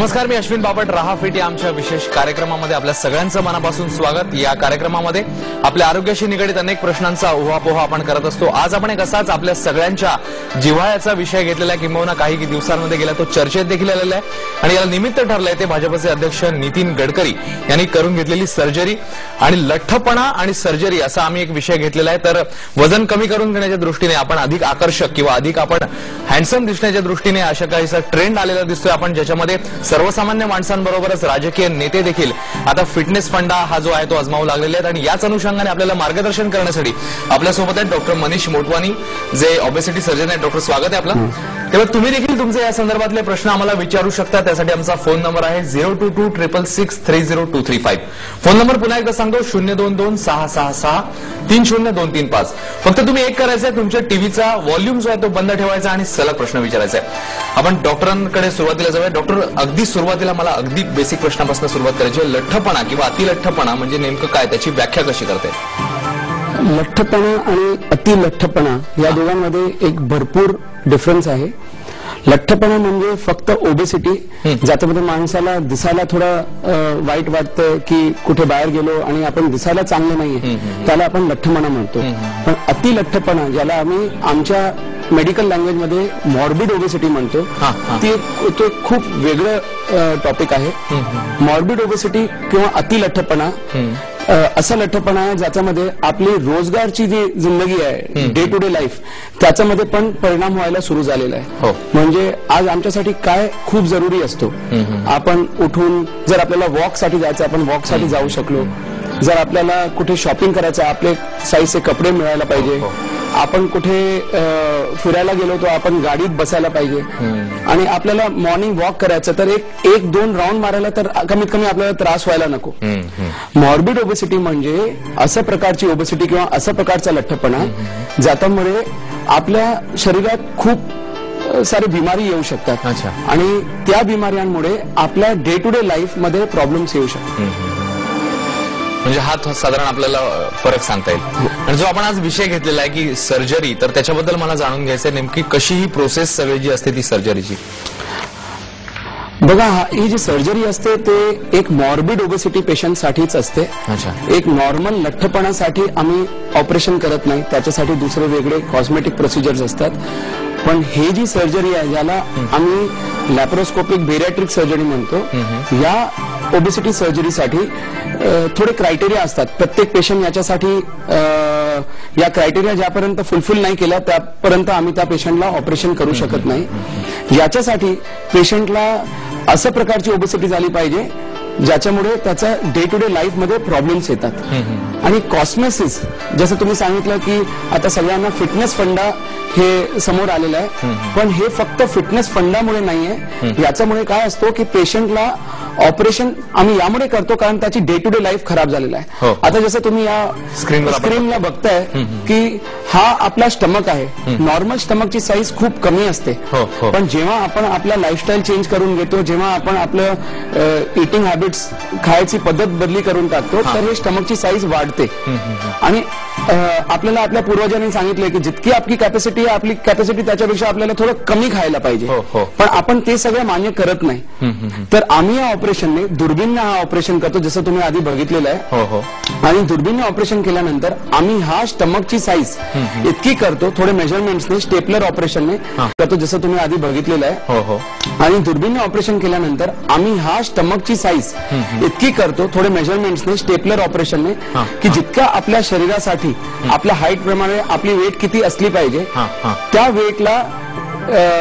नमस्कार, मी अश्विन बापट. रहा फिट या आमच्या विशेष कार्यक्रमामध्ये आपल्या सगळ्यांचं मनापासून स्वागत. या कार्यक्रमामध्ये आपल्या आरोग्याशी निगडित अनेक प्रश्नांचा उहापोहा आपण करत असतो. आज आपण एक असाच आपल्या सगळ्यांच्या जिव्हाळ्याचा विषय घेतलेला आहे, किंबहुना काही दिवसांमध्ये गेला तो चर्चेत देखील आलेला आहे आणि याला निमित्त ठरलंय ते भाजपचे अध्यक्ष नितीन गडकरी यांनी करून घेतलेली सर्जरी आणि लठ्ठपणा आणि सर्जरी असा आम्ही एक विषय घेतलेला आहे. तर वजन कमी करून घेण्याच्या दृष्टीने आपण अधिक आकर्षक किंवा अधिक आपण हँडसम दिसण्याच्या दृष्टीने अशा काहीसा ट्रेंड आलेला दिसतोय आपण, ज्याच्यामध्ये सर्वसामान्य माणसांबरोबरच राजकीय नेते देखील आता फिटनेस फंडा हा जो आहे तो आजमावू लागलेले आहेत. आणि याच अनुषंगाने आपल्याला मार्गदर्शन करण्यासाठी आपल्यासोबत आहेत डॉक्टर मनीष मोटवानी, जे ओबेसिटी सर्जन आहेत. डॉक्टर, स्वागत आहे आपलं. तेव्हा तुम्ही देखील तुमचे या संदर्भातले प्रश्न आम्हाला विचारू शकता. त्यासाठी आमचा फोन नंबर आहे 0226663025. फोन नंबर पुन्हा एकदा सांगतो 02266630235. फक्त तुम्ही एक करायचंय, तुमच्या टीव्हीचा व्हॉल्यूम जो आहे तो बंद ठेवायचा आणि सलग प्रश्न विचारायचा आहे. आपण डॉक्टरांकडे सुरुवातीला जाऊया. डॉक्टर, अगदी सुरुवातीला मला अगदी बेसिक प्रश्नापासून सुरुवात करायची आहे. लठ्ठपणा किंवा अतिलठ्ठपणा म्हणजे नेमकं काय, त्याची व्याख्या कशी करते? लठ्ठपणा आणि अतिलठ्ठपणा या दोघांमध्ये एक भरपूर डिफरन्स आहे. लठ्ठपणा म्हणजे फक्त ओबेसिटी, ज्याच्यामध्ये माणसाला दिसायला थोडं वाईट वाटतं की कुठे बाहेर गेलो आणि आपण दिसायला चांगलं नाहीये, त्याला आपण लठ्ठपणा म्हणतो. पण अतिलठ्ठपणा, ज्याला आम्ही आमच्या मेडिकल लँग्वेजमध्ये मॉर्बिड ओबेसिटी म्हणतो, ते खूप वेगळं टॉपिक आहे. मॉर्बिड ओबेसिटी किंवा अतिलठ्ठपणा असा लठ्ठपणा आहे ज्याच्यामध्ये आपली रोजगारची जी जिंदगी आहे, डे टू डे लाईफ, त्याच्यामध्ये पण परिणाम व्हायला सुरू झालेला आहे. म्हणजे आज आमच्यासाठी काय खूप जरुरी असतो, आपण उठून जर आपल्याला वॉकसाठी जायचं आपण वॉकसाठी जाऊ शकलो, जर आपल्याला कुठे शॉपिंग करायचं आपले साईजचे कपडे मिळायला पाहिजे, आपण कुठे फिरायला गेलो तर आपण गाडीत बसायला पाहिजे, आणि आपल्याला मॉर्निंग वॉक करायचं तर एक दोन राऊंड मारायला तर कमीत कमी आपल्याला त्रास व्हायला नको. मॉर्बिड ओबेसिटी म्हणजे असं प्रकारची ओबेसिटी किंवा असं प्रकारचा लठ्ठपणा ज्याच्यामुळे आपल्या शरीरात खूप सारी बिमारी येऊ शकतात आणि त्या बिमाऱ्यांमुळे आपल्या डे टू डे लाईफ मध्ये प्रॉब्लेम्स येऊ शकतात. म्हणजे हा साधारण आपल्याला फरक सांगता येईल. आणि जो आपण आज विषय घेतलेला आहे की सर्जरी, तर त्याच्याबद्दल मला जाणून घ्यायचंय नेमकी कशी ही प्रोसेस सगळी जी असते ती सर्जरीची. बघा, ही जी सर्जरी असते ते एक मॉर्बिड ओबेसिटी पेशंटसाठीच असते. एक नॉर्मल लठ्ठपणासाठी आम्ही ऑपरेशन करत नाही, त्याच्यासाठी दुसरे वेगळे कॉस्मेटिक प्रोसिजर्स असतात. पण हे जी सर्जरी आहे याला आम्ही लॅप्रोस्कोपिक बेरियाट्रिक सर्जरी म्हणतो. या ओबेसिटी सर्जरीसाठी थोडे क्रायटेरिया असतात. प्रत्येक पेशंट याच्यासाठी या क्रायटेरिया ज्यापर्यंत फुलफिल नाही केला त्यापर्यंत आम्ही त्या पेशंटला ऑपरेशन करू शकत नाही. याच्यासाठी पेशंटला असं प्रकारची ओबेसिटी झाली पाहिजे ज्याच्यामुळे त्याचा डे टू डे लाईफ मध्ये प्रॉब्लेम्स येतात. आणि कॉस्मेसिस, जसं तुम्ही सांगितलं की आता सगळ्यांना फिटनेस फंडा हे समोर आलेलं आहे, पण हे फक्त फिटनेस फंडामुळे नाहीये. याच्यामुळे काय असतो की पेशंटला ऑपरेशन आम्ही यामुळे करतो कारण त्याची डे टू डे लाईफ खराब झालेला आहे. आता जसं तुम्ही या स्क्रीनला बघताय की हा आपला स्टमक आहे. नॉर्मल स्टमकची साईज खूप कमी असते, पण जेव्हा आपण आपला लाईफस्टाईल चेंज करून घेतो, जेव्हा आपण आपलं इटिंग हॅबिट्स, खायची पद्धत बदली करून टाकतो, तर हे स्टमकची साईज वाढते. आणि आपल्याला आपल्या पूर्वजांनी सांगितले की जितकी आपली कॅपॅसिटी आहे, आपली कॅपॅसिटी त्याच्यापेक्षा आपल्याला थोडं कमी खायला पाहिजे, पण आपण ते सगळं मान्य करत नाही. तर आम्ही या ऑपरेशनने दुर्बीणने हा ऑपरेशन करतो, जसं तुम्ही आधी बघितलेलं आहे. आणि दुर्बीणने ऑपरेशन केल्यानंतर आम्ही हा स्टमकची साईज इतकी करतो, थोडे मेजरमेंट्सने स्टेपलर ऑपरेशनने करतो, जसं तुम्ही आधी बघितलेलं आहे. आणि दुर्बीणने ऑपरेशन केल्यानंतर आम्ही हा स्टमकची साईज इतकी करतो, थोडे मेजरमेंट्सने स्टेपलर ऑपरेशनने, की जितक्या आपल्या शरीरासाठी आपल्या हाईट प्रमाणे आपली वेट किती असली पाहिजे, त्या वेटला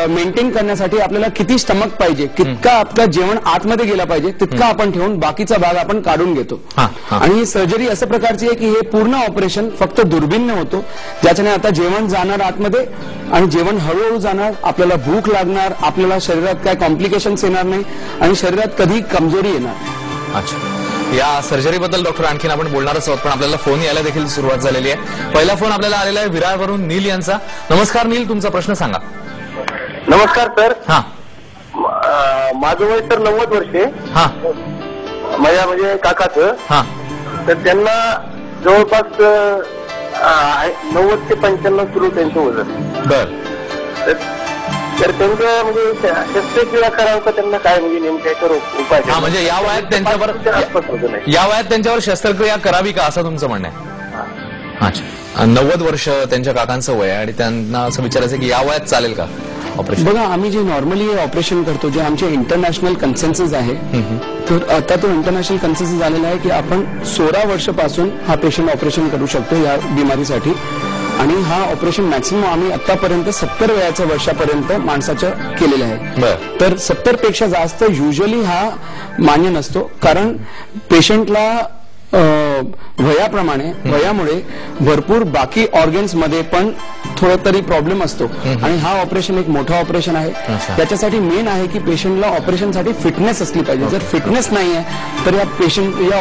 मेंटेन करण्यासाठी आपल्याला किती स्टमक पाहिजे, कितका आपलं जेवण आतमध्ये गेला पाहिजे, तितका आपण ठेवून बाकीचा भाग आपण काढून घेतो. आणि ही सर्जरी अशा प्रकारची आहे की हे पूर्ण ऑपरेशन फक्त दुर्बीणने होतो, ज्याच्याने आता जेवण जाणार आतमध्ये आणि जेवण हळूहळू जाणार, आपल्याला भूक लागणार, आपल्याला शरीरात काय कॉम्प्लिकेशन्स येणार नाही आणि शरीरात कधी कमजोरी येणार. अच्छा, या सर्जरीबद्दल डॉक्टर आणखीन आपण बोलणारच आहोत, पण आपल्याला फोन यायला देखील सुरुवात झालेली आहे. पहिला फोन आपल्याला आलेला आहे विरारवरून नील यांचा. नमस्कार नील, तुमचा प्रश्न सांगा. नमस्कार सर. माझं वय तर 90 वर्षे. माझ्या म्हणजे काकाचं, तर त्यांना जवळपास 90 ते 95 सुरू त्यांचं वजन. बर. तर त्यांचं म्हणजे शस्त्रक्रिया करावं का त्यांना काय म्हणजे नेमक्या उपाय म्हणजे या वयात त्यांच्यावर शस्त्रक्रिया करावी का असं तुमचं म्हणणं आहे? अच्छा, 90 वर्ष त्यांच्या काकांचं वय आहे आणि त्यांना असं विचारायचं की या वयात चालेल का ऑपरेशन? बघा, आम्ही जे नॉर्मली ऑपरेशन करतो, जे आमचे इंटरनॅशनल कन्सेन्सस आहे, तर आता तो इंटरनॅशनल कन्सेन्सस झालेला आहे की आपण 16 वर्षापासून हा पेशंट ऑपरेशन करू शकतो या बिमारीसाठी. आणि हा ऑपरेशन मॅक्सिमम आम्ही आतापर्यंत 70 वयाच्या वर्षापर्यंत माणसाचं केलेलं आहे. तर 70 पेक्षा जास्त युजली हा मान्य नसतो, कारण पेशंटला वयामुळे भरपूर बाकी ऑर्गन्स मध्ये पण थोडा तरी प्रॉब्लेम असतो. आणि हा ऑपरेशन एक मोठं ऑपरेशन आहे. त्याच्यासाठी मेन आहे की पेशंटला ऑपरेशनसाठी फिटनेस असली पाहिजे. जर फिटनेस नाही आहे तर या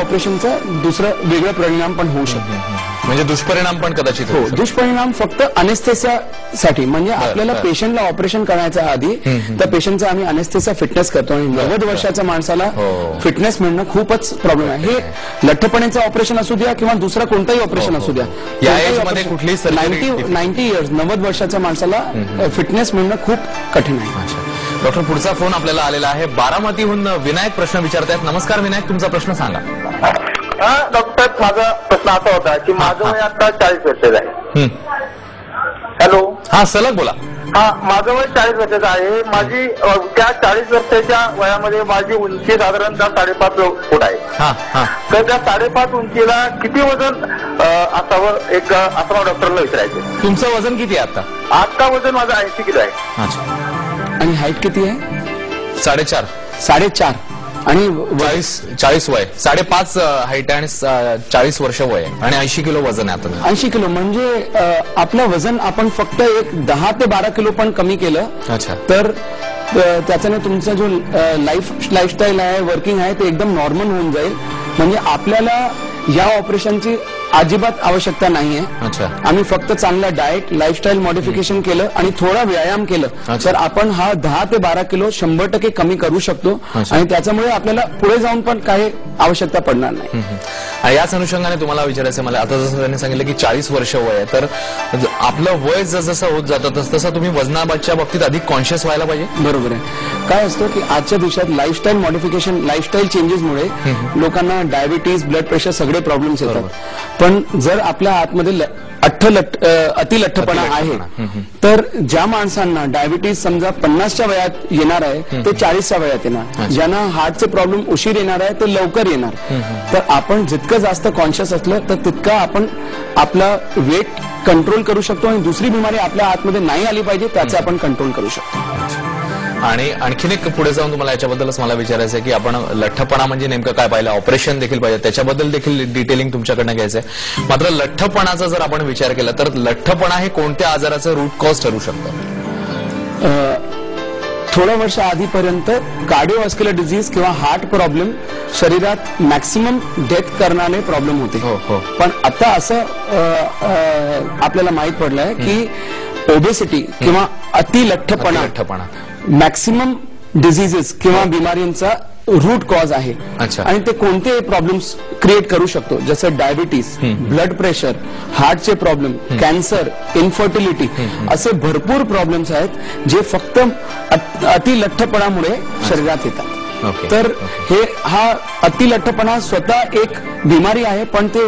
ऑपरेशनचा दुसरं वेगळा परिणाम पण होऊ शकतो. म्हणजे दुष्परिणाम पण कदाचित हो, दुष्परिणाम फक्त अनेस्थेसियासाठी. म्हणजे आपल्याला पेशंटला ऑपरेशन करण्याच्या आधी त्या पेशंटचा आम्ही अनेस्थेसिया फिटनेस करतो. आणि 90 वर्षाच्या माणसाला फिटनेस मिळणं खूपच प्रॉब्लेम आहे. हे लठ्ठपणाचं ऑपरेशन असू द्या किंवा दुसरा कोणताही ऑपरेशन असू द्या, 90 इयर्स 90 वर्षाच्या माणसाला फिटनेस मिळणं खूप कठीण आहे. डॉक्टर, पुढचा फोन आपल्याला आलेला आहे. बारामतीहून विनायक प्रश्न विचारतायत. नमस्कार विनायक, तुमचा प्रश्न सांगा. हा डॉक्टर, माझा प्रश्न असा होता की माझं वय आता 40 वर्षाचं आहे. हॅलो. हा, सलग बोला. हा, माझं वय 40 वर्षाचं आहे. माझी त्या 40 वर्षाच्या वयामध्ये माझी उंची साधारणतः 5.5 फूट आहे. तर त्या 5.5 उंचीला किती वजन असावं असं डॉक्टरला विचारायचं. तुमचं वजन किती आहे आता वजन माझं 80 किलो आहे. आणि हाईट किती आहे? 4.5 आणि 40 वय, 5.5 हाईट आहे आणि 40 वर्ष वय आहे आणि 80 किलो वजन आहे आता. 80 किलो म्हणजे आपलं वजन आपण फक्त एक 10 ते 12 किलो पण कमी केलं. अच्छा. तर त्याच्याने तुमचा जो लाईफस्टाईल आहे, वर्किंग आहे, ते एकदम नॉर्मल होऊन जाईल. म्हणजे आपल्याला या ऑपरेशनची अजिबात आवश्यकता नाहीये. आम्ही फक्त चांगला डाएट, लाईफस्टाईल मॉडिफिकेशन केलं आणि थोडा व्यायाम केलं तर आपण हा 10 ते 12 किलो 100% कमी करू शकतो. आणि त्याच्यामुळे आपल्याला पुढे जाऊन पण काही आवश्यकता पडणार नाही. याच अनुषंगाने तुम्हाला विचारायचं मला, आता जसं त्यांनी सांगितलं की 40 वर्ष वय आहे, तर आपलं वय जसं होत जातं तसं तुम्ही वजनाच्या बाबतीत अधिक कॉन्शियस व्हायला पाहिजे. बरोबर आहे. काय असतं की आजच्या दिवसात लाईफस्टाईल मॉडिफिकेशन, लाईफस्टाईल चेंजेसमुळे लोकांना डायबिटीज, ब्लड प्रेशर सगळे प्रॉब्लेम्स येतात. पण जर आपल्या आतमध्ये अतिलठ्ठपणा आहे तर ज्या माणसांना डायबिटीज समजा 50च्या वयात येणार आहे ते 40च्या वयात येणार. ज्यांना हार्टचे प्रॉब्लेम उशीर येणार आहे ते लवकर येणार. तर आपण जितकं जास्त कॉन्शियस असलं तर तितकं आपण आपला वेट कंट्रोल करू शकतो आणि दुसरी बिमारी आपल्या आतमध्ये नाही आली पाहिजे त्याचं आपण कंट्रोल करू शकतो. आणि आणखीन एक पुढे जाऊन तुम्हाला याच्याबद्दलच मला विचारायचं आहे की आपण लठ्ठपणा म्हणजे नेमकं काय पाहिलं, ऑपरेशन देखील पाहिजे, त्याच्याबद्दल देखील डिटेलिंग तुमच्याकडनं घ्यायचं आहे. मात्र लठ्ठपणाचा जर आपण विचार केला तर लठ्ठपणा हे कोणत्या आजाराचं रूट कॉज ठरू शकतं? थोड्या वर्ष आधीपर्यंत कार्डिओव्हास्क्युलर डिझीज किंवा हार्ट प्रॉब्लेम शरीरात मॅक्सिमम डेथ करणारे प्रॉब्लेम होते. पण आता असं आपल्याला माहित पडलंय की ओबेसिटी किंवा अतिलठ्ठपणा मॅक्सिमम डिझीजेस किंवा बिमारींचा रूट कॉज आहे. आणि ते कोणते प्रॉब्लेम्स क्रिएट करू शकतो, जसं डायबिटीज, ब्लड प्रेशर, हार्टचे प्रॉब्लेम, कॅन्सर, इन्फर्टिलिटी, असे भरपूर प्रॉब्लेम्स आहेत जे फक्त अतिलठ्ठपणामुळे शरीरात येतात. तर हा अतिलठ्ठपणा स्वतः एक बिमारी आहे पण ते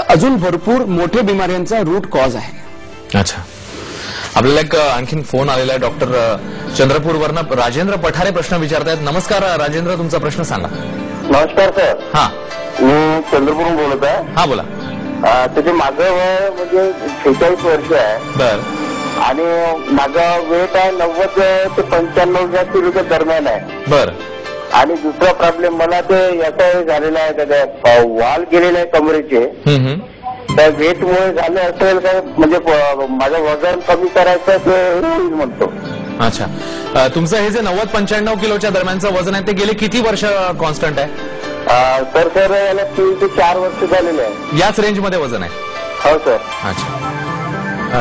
अजून भरपूर मोठ्या बिमाऱ्यांचा रूट कॉज आहे. अच्छा. आपल्याला एक आणखीन फोन आलेला आहे. डॉक्टर चंद्रपूरवरनं राजेंद्र पठारे प्रश्न विचारतायत. नमस्कार राजेंद्र, तुमचा प्रश्न सांगा. नमस्कार सर. हा, मी चंद्रपूरहून बोलत आहे. हा बोला. त्याचे माझं वय म्हणजे 46 वर्ष आहे. बर. आणि माझं वेट आहे 90 ते 95 किलोच्या दरम्यान आहे. बर. आणि दुसरा प्रॉब्लेम मला ते याचा झालेला आहे, त्याचा वाल गेलेला आहे कमरेचे. त्या वेटमुळे झालं असेल काय, म्हणजे माझं वजन कमी करायचं म्हणतो. अच्छा. तुमचं हे जे 90-95 किलोच्या दरम्यानचं वजन आहे ते गेले किती वर्ष कॉन्स्टंट आहे? तर सर याला 3 ते 4 वर्ष झालेले आहे. याच रेंजमध्ये वजन आहे? हो सर. अच्छा.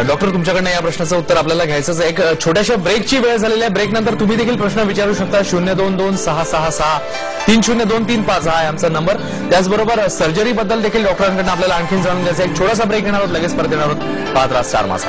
डॉक्टर, तुमच्याकडनं या प्रश्नाचं उत्तर आपल्याला घ्यायचंच आहे. एक छोट्याशा ब्रेकची वेळ झालेली आहे. ब्रेकनंतर तुम्ही देखील प्रश्न विचारू शकता. 022-666-302355 हा आहे आमचा नंबर. त्याचबरोबर सर्जरीबद्दल देखील डॉक्टरांकडून आपल्याला आणखीन जाणून घ्यायचं आहे. एक छोटासा ब्रेक घेणार आहोत, लगेच परत येणार आहोत. पाहत राहा स्टार मासा.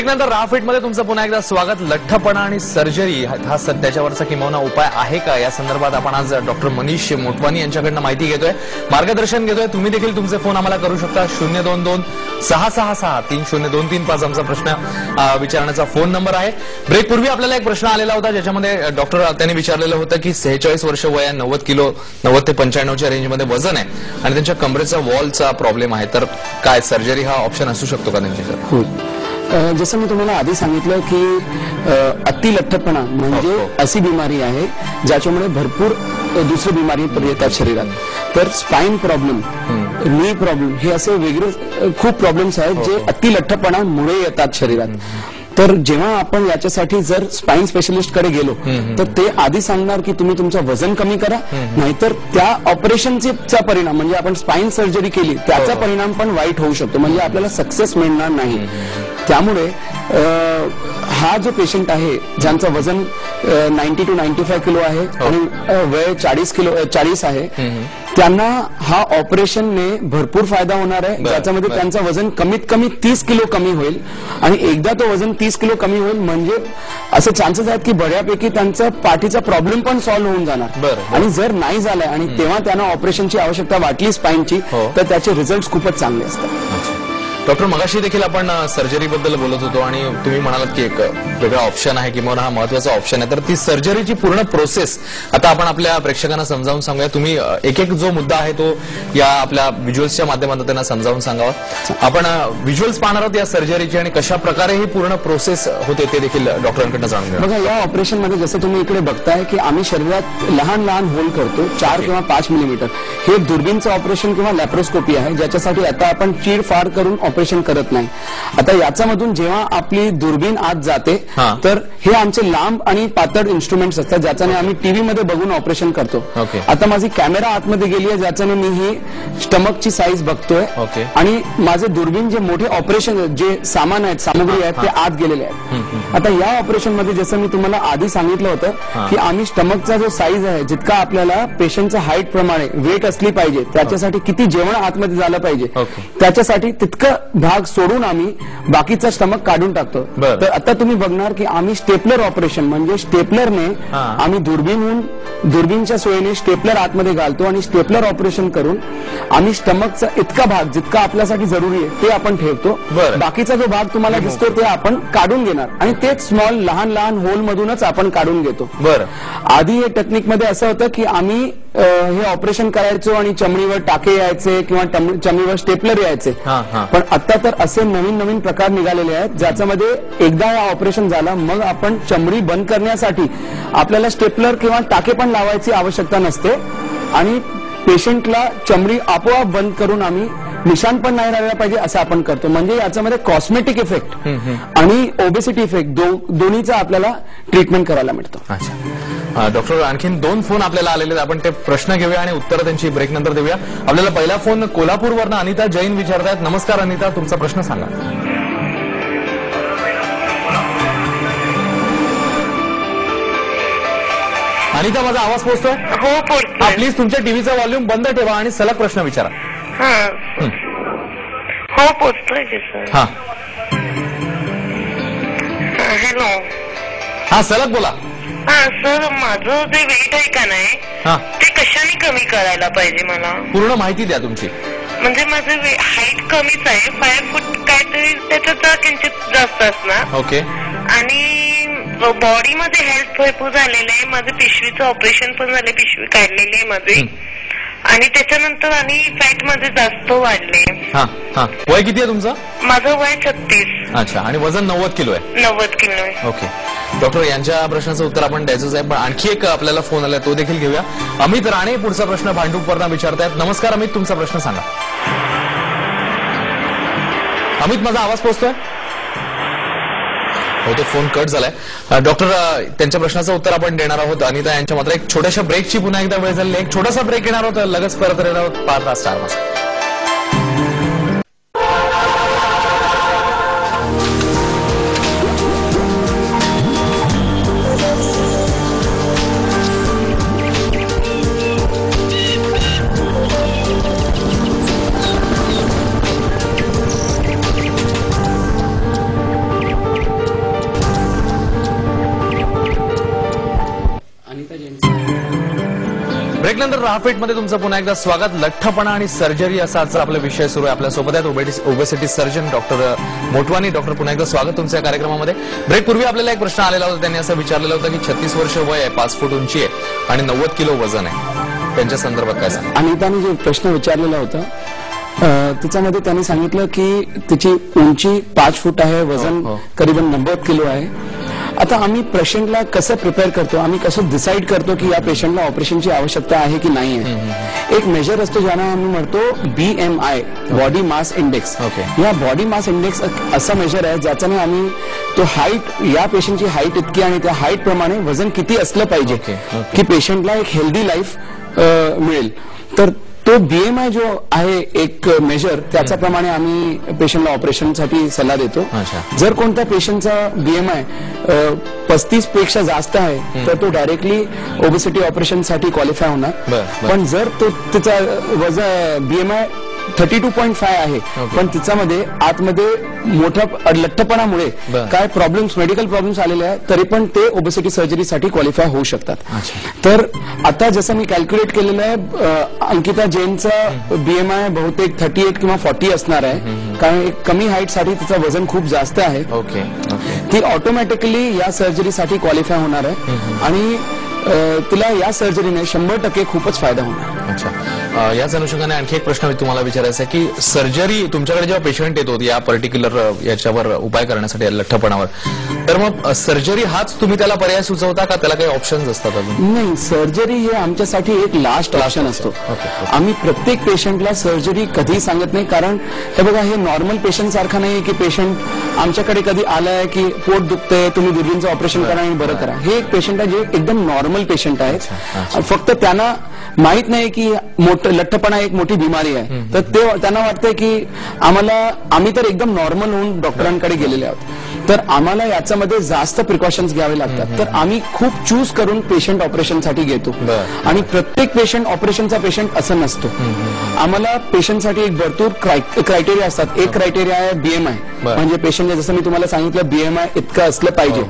ब्रेक नंतर राफिट मध्ये तुमचं पुन्हा एकदा स्वागत. लठ्ठपणा आणि सर्जरी हा त्याच्यावरचा किंवा उपाय आहे का, या संदर्भात आपण आज डॉक्टर मनीष मोटवानी यांच्याकडनं माहिती घेतोय, मार्गदर्शन घेतोय. तुम्ही देखील तुमचे फोन आम्हाला करू शकता. 022-666-302335 आमचा प्रश्न विचारण्याचा फोन नंबर आहे. ब्रेक पूर्वी आपल्याला एक प्रश्न आलेला होता, ज्याच्यामध्ये डॉक्टर त्यांनी विचारलेलं होतं की 46 वर्ष वय, 90 किलो, 90 ते 95च्या रेंजमध्ये वजन आहे आणि त्यांच्या कमरेचा वॉलचा प्रॉब्लेम आहे, तर काय सर्जरी हा ऑप्शन असू शकतो का त्यांच्याकडे? जसं मी तुम्हाला आधी सांगितलं की अतिलठ्ठपणा म्हणजे अशी बिमारी आहे ज्याच्यामुळे भरपूर दुसरी बिमारी येतात शरीरात. तर स्पाइन प्रॉब्लेम, नी प्रॉब्लेम, हे असे वेगळे खूप प्रॉब्लेम्स आहेत जे अतिलठ्ठपणामुळे येतात शरीरात. तर जेव्हा आपण याच्यासाठी जर स्पाइन स्पेशलिस्टकडे गेलो तर ते आधी सांगणार की तुम्ही तुमचं वजन कमी करा, नाहीतर त्या ऑपरेशनचा परिणाम म्हणजे आपण स्पाइन सर्जरी केली त्याचा परिणाम पण वाईट होऊ शकतो, म्हणजे आपल्याला सक्सेस मिळणार नाही. त्यामुळे हा जो पेशंट आहे ज्यांचं वजन 90 to 95 किलो आहे आणि वय 40 आहे, त्यांना हा ऑपरेशनने भरपूर फायदा होणार आहे, ज्याच्यामध्ये त्यांचं वजन कमीत कमी 30 किलो कमी होईल. आणि एकदा तो वजन 30 किलो कमी होईल म्हणजे असे चान्सेस आहेत की बऱ्यापैकी त्यांचा पाठीचा प्रॉब्लेम पण सॉल्व्ह होऊन जाणार. आणि जर नाही झालाय आणि तेव्हा त्यांना ऑपरेशनची आवश्यकता वाटली स्पाइनची, तर त्याचे रिझल्ट खूपच चांगले असतात. डॉक्टर, मगाशी देखील आपण सर्जरीबद्दल बोलत होतो आणि तुम्ही म्हणालात की एक वेगळा ऑप्शन आहे किंवा हा महत्वाचा ऑप्शन आहे, तर ती सर्जरीची पूर्ण प्रोसेस आता आपण आपल्या प्रेक्षकांना समजावून सांगूया. तुम्ही एक एक जो मुद्दा आहे तो या आपल्या व्हिज्युअल्सच्या माध्यमातून त्यांना समजावून सांगावा. आपण व्हिज्युअल्स पाहणार आहोत या सर्जरीची आणि कशा प्रकारे ही पूर्ण प्रोसेस होते ते देखील डॉक्टरांकडून जाणून घ्या. बघा, या ऑपरेशनमध्ये जसं तुम्ही इकडे बघताय की आम्ही शरीरात लहान लहान होल करतो, 4 किंवा 5 मिलीमीटर. हे दुर्बीनचं ऑपरेशन किंवा लॅप्रोस्कोपी आहे, ज्याच्यासाठी आता आपण चीरफाड करून ऑपरेशन करत नाही. आता याच्यामधून जेव्हा आपली दुर्बीन आत जाते तर हे आमचे लांब आणि पातळ इन्स्ट्रुमेंट्स असतात, ज्याच्याने आम्ही टीव्ही मध्ये बघून ऑपरेशन करतो. आता माझी कॅमेरा आतमध्ये गेली आहे, ज्याच्याने मी ही स्टमकची साईज बघतोय आणि माझे दुर्बीन जे मोठे ऑपरेशन जे सामान आहेत, सामग्री आहेत, ते आत गेलेले आहेत. आता या ऑपरेशन मध्ये जसं मी तुम्हाला आधी सांगितलं होतं की आम्ही स्टमकचा जो साईज आहे, जितका आपल्याला पेशंटच्या हाईट प्रमाणे वेट असली पाहिजे, त्याच्यासाठी किती जेवण आतमध्ये झालं पाहिजे, त्याच्यासाठी तितकं भाग सोडून आम्ही बाकीचा स्टमक काढून टाकतो. तर आता तुम्ही बघणार की आम्ही स्टेपलर ऑपरेशन म्हणजे स्टेपलरने आम्ही दुर्बीनच्या सोयीने स्टेपलर आतमध्ये घालतो आणि स्टेपलर ऑपरेशन करून आम्ही स्टमकचा इतका भाग जितका आपल्यासाठी जरुरी आहे ते आपण ठेवतो. बाकीचा जो भाग तुम्हाला दिसतो ते आपण काढून घेणार आणि तेच स्मॉल लहान लहान होल मधूनच आपण काढून घेतो. आधी हे टेक्निकमध्ये असं होतं की आम्ही हे ऑपरेशन करायचो आणि चमडीवर टाके यायचे किंवा चमडीवर स्टेपलर यायचे, पण आता तर असे नवीन नवीन प्रकार निघालेले आहेत ज्याच्यामध्ये एकदा या ऑपरेशन झाला मग आपण चमडी बंद करण्यासाठी आपल्याला स्टेपलर किंवा टाके पण लावायची आवश्यकता नसते आणि पेशंटला चमडी आपोआप बंद करून आम्ही निशाण पण नाही राहिला पाहिजे असं आपण करतो. म्हणजे याच्यामध्ये कॉस्मेटिक इफेक्ट आणि ओबेसिटी इफेक्ट दोन्हीचा आपल्याला ट्रीटमेंट करायला मिळतो. डॉक्टर, आणखीन 2 फोन आपल्याला आलेले, आपण ते प्रश्न घेऊया आणि उत्तर त्यांची ब्रेक नंतर देऊया. आपल्याला पहिला फोन कोल्हापूरवरनं अनिता जैन विचारतायत. नमस्कार अनिता, तुमचा प्रश्न सांगा. अनिता, माझा आवाज पोहोचतोय? हो, पोहोचतोय. प्लीज तुमच्या टीव्हीचा व्हॉल्यूम बंद ठेवा आणि सलग प्रश्न विचारा. हो, पोहोचतोय की सर. हॅलो. सलग बोला. सर, माझं जे वेट आहे का नाही ते कशाने कमी करायला पाहिजे मला पूर्ण माहिती द्या तुमची. म्हणजे माझं हाईट कमीच आहे, 5 फूट काहीतरी, त्याच्यात किंचित जास्त असणार. ओके. आणि बॉडीमध्ये हेल्थ भरपूर झालेलं आहे, माझं पिशवीचं ऑपरेशन पण झालंय, पिशवी काढलेली आहे माझी, आणि त्याच्यानंतर आणि फॅट मध्ये जास्त वाढले. वय किती आहे तुमचं? माझं वय 36. अच्छा. आणि वजन 90 किलो आहे? 90 किलो आहे. ओके. डॉक्टर, यांच्या प्रश्नाचं उत्तर आपण द्यायचंच आहे, पण आणखी एक आपल्याला फोन आलाय, तो देखील घेऊया. अमित राणे पुढचा प्रश्न भांडूपवरनं विचारतायत. नमस्कार अमित, तुमचा प्रश्न सांगा. अमित, माझा आवाज पोहोचतोय? हो, तो फोन कट झालाय. डॉक्टर, त्यांच्या प्रश्नाचं उत्तर आपण देणार आहोत. अनिता यांच्या मात्र एक छोट्याशा ब्रेकची पुन्हा एकदा वेळ झाली, एक छोटासा ब्रेक येणार आहोत, लगेच परत येणार आहोत 5 स्टार. ब्रेकनंतर राहाफेटमध्ये तुमचं पुन्हा एकदा स्वागत. लठ्ठपणा आणि सर्जरी असा आजचा आपला विषय सुरू आहे. आपल्यासोबत आहेत obesity surgeon doctor Motwani. Doctor, पुन्हा एकदा स्वागत तुमच्या कार्यक्रमामध्ये. ब्रेकपूर्वी आपल्याला एक प्रश्न आलेला होता. त्यांनी असं विचारलेलं होतं की 36 वर्ष वय आहे, 5 फूट उंची आहे आणि 90 किलो वजन आहे. त्यांच्या संदर्भात काय सांगा? अनिताने जो प्रश्न विचारलेला होता त्याच्यामध्ये त्यांनी सांगितलं की तिची उंची 5 फूट आहे, वजन करीबन 90 किलो आहे. आता आम्ही पेशंटला कसं प्रिपेअर करतो, आम्ही कसं डिसाईड करतो की या पेशंटला ऑपरेशनची आवश्यकता आहे की नाही आहे. एक मेजर असतो ज्यांना आम्ही म्हणतो BMI, बॉडी मास इंडेक्स. या बॉडी मास इंडेक्स असा मेजर आहे ज्याच्याने आम्ही तो हाईट, या पेशंटची हाईट इतकी आणि त्या हाईट प्रमाणे वजन किती असलं पाहिजे की पेशंटला एक हेल्दी लाईफ मिळेल. तर तो BMI जो आहे एक मेजर, त्याच्याप्रमाणे आम्ही पेशंटला ऑपरेशनसाठी सल्ला देतो. जर कोणत्या पेशंटचा BMI 35 पेक्षा जास्त आहे तर तो डायरेक्टली ओबेसिटी ऑपरेशनसाठी क्वालिफाय होणार. पण जर तो तिचा वजन BMI 32.5 आहे पण तिच्यामध्ये आतमध्ये मोठ्या लठ्ठपणामुळे काय प्रॉब्लेम्स, मेडिकल प्रॉब्लेम्स आलेले आहेत, तरी पण ते ओबेसिटी सर्जरीसाठी क्वालिफाय होऊ शकतात. तर आता जसं मी कॅल्क्युलेट केलेलं आहे, अंकिता जैनचा BMI बहुतेक 38 किंवा 40 असणार आहे, कारण एक कमी हाईटसाठी तिचं वजन खूप जास्त आहे. ती ऑटोमॅटिकली या सर्जरीसाठी क्वालिफाय होणार आहे आणि तिला या सर्जरीने 100% खूपच फायदा होणार. अच्छा, याच अनुषंगाने आणखी एक प्रश्न तुम्हाला विचारायचा आहे की सर्जरी, तुमच्याकडे जेव्हा पेशंट येतो या पर्टिक्युलर याच्यावर उपाय करण्यासाठी, लठ्ठपणावर, तर मग सर्जरी हाच तुम्ही त्याला पर्याय सुचवता का त्याला काही ऑप्शन्स असतात अजून? नाही, सर्जरी हे आमच्यासाठी एक लास्ट ऑप्शन असतो. आम्ही प्रत्येक पेशंटला सर्जरी कधीही सांगत नाही, कारण हे बघा, हे नॉर्मल पेशंट सारखं नाही की पेशंट आमच्याकडे कधी आलाय की पोट दुखतंय, तुम्ही दुर्बीणचं ऑपरेशन करा आणि बरं करा. हे एक पेशंट आहे जे एकदम नॉर्मल पेशंट आहेत. फक्त त्यांना माहित नाही की लठ्ठपणा एक मोठी बिमारी आहे, तर ते त्यांना वाटतंय की आम्ही तर एकदम नॉर्मल होऊन डॉक्टरांकडे गेलेले आहोत, तर आम्हाला याच्यामध्ये जास्त प्रिकॉशन्स घ्यावे लागतात. तर आम्ही खूप चूज करून पेशंट ऑपरेशनसाठी घेतो आणि प्रत्येक पेशंट ऑपरेशनचा पेशंट असं नसतो. आम्हाला पेशंटसाठी एक भरपूर क्रायटेरिया असतात. एक क्रायटेरिया आहे BMI, म्हणजे पेशंट जसं मी तुम्हाला सांगितलं BMI इतकं असलं पाहिजे.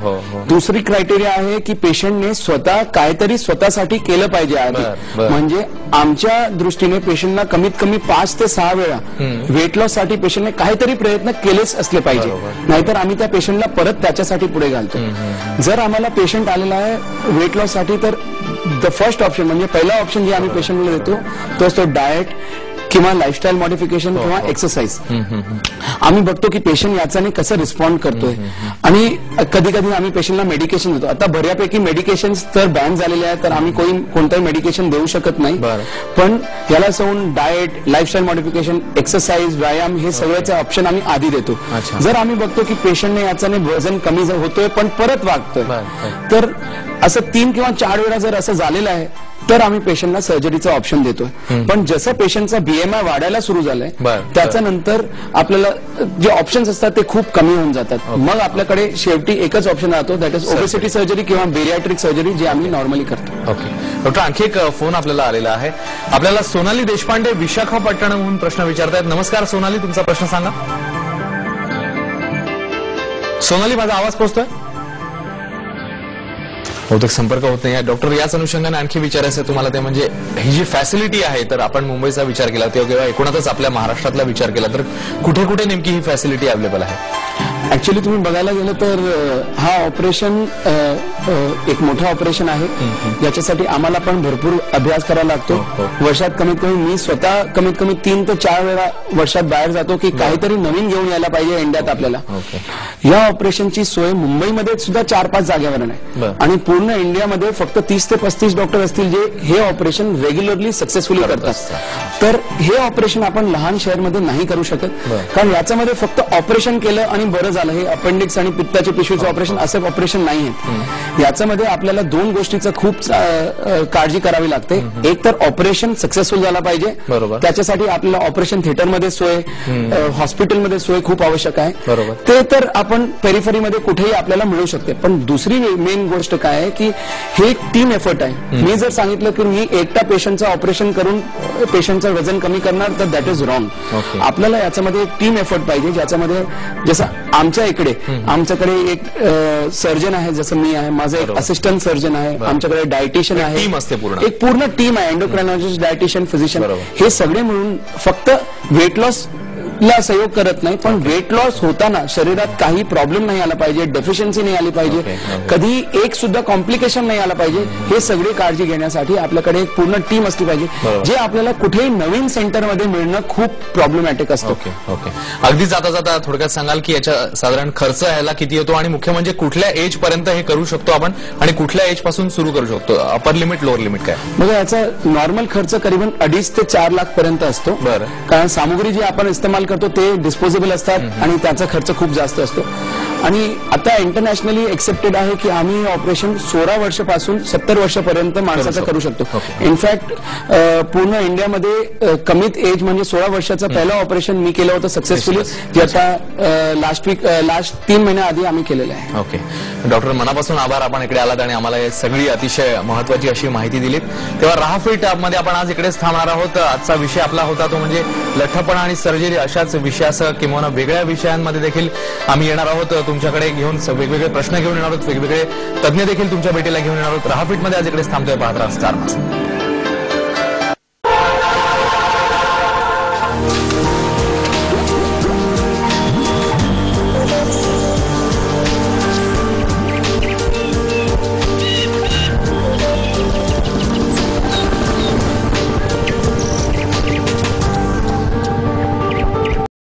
दुसरी क्रायटेरिया आहे की पेशंटने स्वतः काहीतरी स्वतःसाठी केलं पाहिजे आधी. म्हणजे आमच्या दृष्टीने पेशंटला कमीत कमी 5 ते 6 वेळा वेट लॉस साठी पेशंटने काहीतरी प्रयत्न केलेच असले पाहिजे, नाहीतर आम्ही त्या पेशंटला परत त्याच्यासाठी पुढे घालतो. जर आम्हाला पेशंट आलेला आहे वेट लॉस साठी, तर द फर्स्ट ऑप्शन म्हणजे पहिला ऑप्शन जे आम्ही पेशंटला देतो तो असतो डाएट किंवा लाईफस्टाईल मॉडिफिकेशन किंवा एक्सरसाइज. आम्ही बघतो की पेशंट याच्याने कसं रिस्पॉन्ड करतोय आणि कधी कधी आम्ही पेशंटला मेडिकेशन देतो. आता बऱ्यापैकी मेडिकेशन तर बॅन झालेले आहेत, तर आम्ही कोणतंही मेडिकेशन देऊ शकत नाही, पण याला सोडून डाएट, लाईफस्टाईल मॉडिफिकेशन, एक्सरसाइज, व्यायाम हे सगळ्याचे ऑप्शन आम्ही आधी देतो. जर आम्ही बघतो की पेशंटने याच्याने वजन कमी होतोय पण परत वागतोय, तर असं 3 किंवा 4 वेळा जर असं झालेलं आहे तर आम्ही पेशंटला सर्जरीचं ऑप्शन देतोय. पण जसं पेशंटचा BMI वाढायला सुरू झालंय त्याच्यानंतर आपल्याला जे ऑप्शन्स असतात ते खूप कमी होऊन जातात. मग आपल्याकडे शेवटी एकच ऑप्शन राहतो, दॅट इज ओबेसिटी सर्जरी किंवा बेरियाट्रिक सर्जरी, जे आम्ही नॉर्मली करतो. ओके डॉक्टर, आणखी एक फोन आपल्याला आलेला आहे. आपल्याला सोनाली देशपांडे विशाखापट्टणमहून प्रश्न विचारतायत. नमस्कार सोनाली, तुमचा प्रश्न सांगा. सोनाली, माझा आवाज पोहोचतोय? बहुतेक संपर्क होत नाही. डॉक्टर, याच अनुषंगाने आणखी विचारायचं तुम्हाला, ते म्हणजे ही जी फॅसिलिटी आहे, तर आपण मुंबईचा विचार केला किंवा एकूणच आपल्या महाराष्ट्रातला विचार केला तर कुठे कुठे नेमकी ही फॅसिलिटी अवेलेबल आहे? ऍक्च्युली तुम्ही बघायला गेलं तर हा ऑपरेशन एक मोठं ऑपरेशन आहे. याच्यासाठी आम्हाला पण भरपूर अभ्यास करावा लागतो. वर्षात कमीत कमी मी स्वतः कमीत कमी 3 ते 4 वेळा वर्षात बाहेर जातो की काहीतरी नवीन घेऊन यायला पाहिजे इंडियात आपल्याला. या ऑपरेशनची सोय मुंबईमध्ये सुद्धा 4-5 जागेवर आहे आणि पूर्ण इंडियामध्ये फक्त 30 ते 35 डॉक्टर असतील जे हे ऑपरेशन रेग्युलरली सक्सेसफुली करतात. तर हे ऑपरेशन आपण लहान शहरमध्ये नाही करू शकत, कारण याच्यामध्ये फक्त ऑपरेशन केलं आणि बरं झालं, हे अपेंडिक्स आणि पित्ताच्या पिशवीचं ऑपरेशन असे ऑपरेशन नाही आहे. याच्यामध्ये आपल्याला 2 गोष्टीचं खूप काळजी करावी लागते. एक तर ऑपरेशन सक्सेसफुल झाला पाहिजे, त्याच्यासाठी आपल्याला ऑपरेशन थिएटरमध्ये सोय, हॉस्पिटलमध्ये सोय खूप आवश्यक आहे. ते तर आपण पेरिफरीमध्ये कुठेही आपल्याला मिळू शकते. पण दुसरी मेन गोष्ट काय आहे की हे एक टीम एफर्ट आहे. मी जर सांगितलं की मी एकटा पेशंटचं ऑपरेशन करून पेशंटचं वजन कमी करणार तर दॅट इज रॉंग. आपल्याला याच्यामध्ये एक टीम एफर्ट पाहिजे, ज्याच्यामध्ये जसं आमच्या इकडे आमच्याकडे एक सर्जन आहे, जसं मी आहे, माझा एक असिस्टंट सर्जन आहे, आमच्याकडे डायटिशियन आहे, टीम असते पूर्ण, एक पूर्ण टीम आहे, एंडोक्रायनॉलॉजिस्ट, डायटिशियन, फिजिशियन, हे सगळे मिळून फक्त वेट लॉस ला सहयोग करत नाही, पण वेट लॉस होताना शरीरात काही प्रॉब्लेम नाही आला पाहिजे, डेफिशियन्सी नाही आली पाहिजे, कधी एक सुद्धा कॉम्प्लिकेशन नाही आला पाहिजे, हे सगळे काळजी घेण्यासाठी आपल्याकडे एक पूर्ण टीम असली पाहिजे, जे आपल्याला कुठेही नवीन सेंटरमध्ये मिळणं खूप प्रॉब्लेमॅटिक असतं. ओके. अगदी जाता जाता थोडक्यात सांगाल की याच्या साधारण खर्च यायला किती येतो आणि मुख्य म्हणजे कुठल्या एज पर्यंत हे करू शकतो आपण आणि कुठल्या एज पासून सुरू करू शकतो, अपर लिमिट लोअर लिमिट काय? बघा, याचा नॉर्मल खर्च करीबन 2.5 ते 4 लाख पर्यंत असतो. बरं. कारण सामुग्री जी आपण इस्तेमाल करतो ते डिस्पोजेबल असतात आणि त्याचा खर्च खूप जास्त असतो. आणि आता इंटरनॅशनली एक्सेप्टेड आहे की आम्ही ऑपरेशन 16 वर्षापासून 70 वर्षापर्यंत माणसाचं करू शकतो. इनफॅक्ट पूर्ण इंडियामध्ये कमीत एज म्हणजे 16 वर्षाचं पहिलं ऑपरेशन मी केलं होतं सक्सेसफुली, जे आता लास्ट 3 महिन्याआधी आम्ही केलेलं आहे. ओके. डॉक्टर, मनापासून आभार, आपण इकडे आलात आणि आम्हाला ही सगळी अतिशय महत्वाची अशी माहिती दिलीत. तेव्हा राहा फिट मध्ये आपण आज इकडेच थांबणार आहोत. आजचा विषय आपला होता तो म्हणजे लठ्ठपणा आणि सर्जरी. अशाच विषयासह किंवा वेगळ्या विषयांमध्ये देखील आम्ही येणार आहोत. तुमच्याकडे घेऊन वेगवेगळे प्रश्न घेऊन येणार आहोत, वेगवेगळे तज्ञ देखील तुमच्या भेटीला घेऊन येणार आहोत. राहा फिट मध्ये आज इकडेच थांबतोय. पाहत राहा स्टार.